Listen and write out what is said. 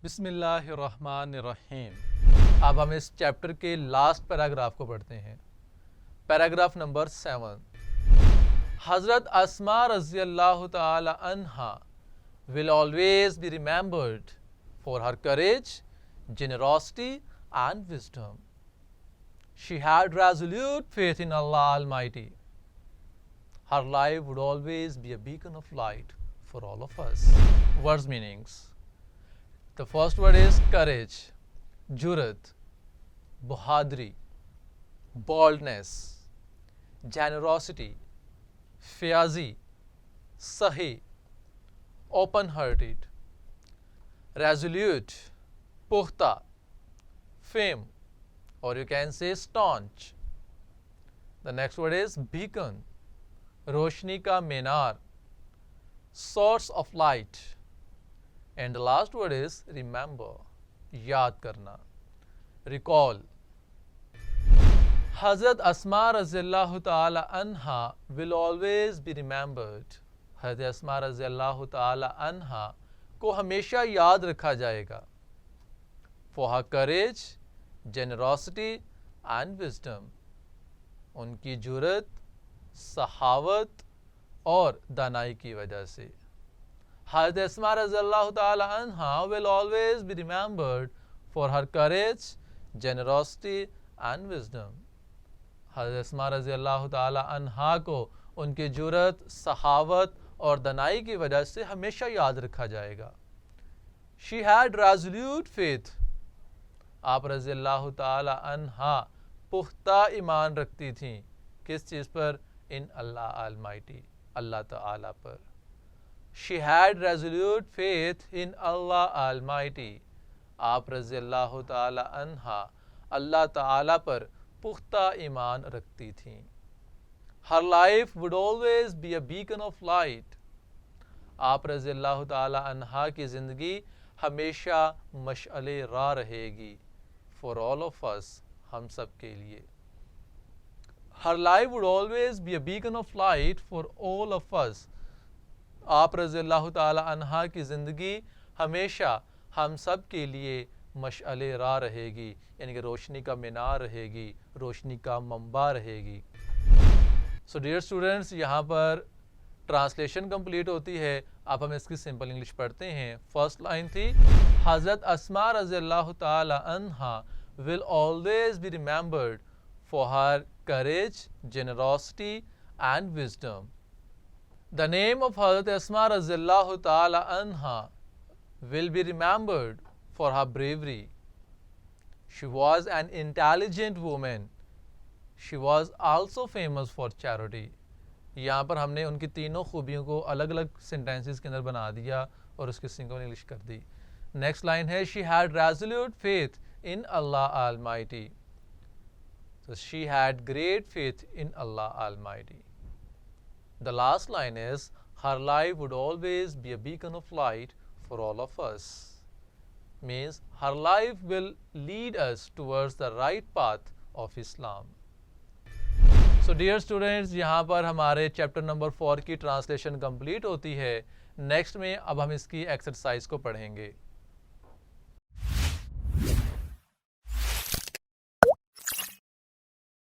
बिस्मिल्लाहिर्रहमानिर्रहीम। अब हम इस चैप्टर के लास्ट पैराग्राफ को पढ़ते हैं। Paragraph number 7। हज़रत अस्मा रज़ियल्लाहु ताला अन्हा will always be remembered for her courage, generosity and wisdom. She had resolute faith in Allah Almighty. Her life would always be a beacon of light for all of us. Words meanings. The first word is courage, jurat, bahadri, boldness, generosity, fiazi, sahi, open-hearted, resolute, pukhta, fame, or you can say staunch. The next word is beacon, roshni ka minar, source of light. And the last word is remember, याद करना, recall. Hazrat Asma रज़ियल्लाहु ताला अन्हा will always be remembered. हज़रत अस्मा रज़ियल्लाहु ताला अन्हा को हमेशा याद रखा जाएगा. For her courage, generosity and wisdom. उनकी जुरत, सहावत और दानाई की वजह से. Hazrat Asma रज़ियल्लाहु ताला अन्हा will always be remembered for her courage, generosity and wisdom. Hazrat Asma रज़ियल्लाहु ताला अन्हा को उनकी जुरत, सहावत और दनाई की वजह से हमेशा याद रखा जाएगा. She had resolute faith. आप रज़ियल्लाहु ताला अन्हा पुख्ता ईमान रखती थीं. किस चीज़ पर? इन अल्लाह अलमाइटी, अल्लाह ताला पर. She had resolute faith in Allah Almighty. आप रज़ियल्लाहु ताला अन्हा अल्लाह ताला पर पुख्ता ईमान रखती थीं. Her life would always be a beacon of light. आप रज़ियल्लाहु ताला अन्हा की ज़िंदगी हमेशा मशअले राह रहेगी. For all of us, हम सब के लिए. Her life would always be a beacon of light for all of us. आप रज़ियल्लाहु ताला अन्हा की ज़िंदगी हमेशा हम सब के लिए मशअले राह रहेगी, यानी कि रोशनी का मीनार रहेगी, रोशनी का मंबा रहेगी. सो डियर स्टूडेंट्स, यहाँ पर ट्रांसलेशन कंप्लीट होती है. अब हम इसकी सिंपल इंग्लिश पढ़ते हैं. फर्स्ट लाइन थी, हज़रत अस्मा रज़ियल्लाहु ताला अन्हा will always be remembered for her courage, generosity and wisdom. The name of Hazrat Asma Razillahu Ta'ala Anha will be remembered for her bravery. She was an intelligent woman. She was also famous for charity. यहाँ पर हमने उनकी तीनों खूबियों को अलग अलग sentences के अंदर बना दिया और उसकी सिंगल इंग्लिश कर दी. नेक्स्ट लाइन है, she had resolute faith in Allah Almighty. So she had great faith in Allah Almighty. The last line is, her life would always be a beacon of light for all of us. Means her life will lead us towards the right path of Islam. So dear students, यहाँ पर हमारे chapter number 4 की translation complete होती है. Next में अब हम इसकी एक्सरसाइज को पढ़ेंगे.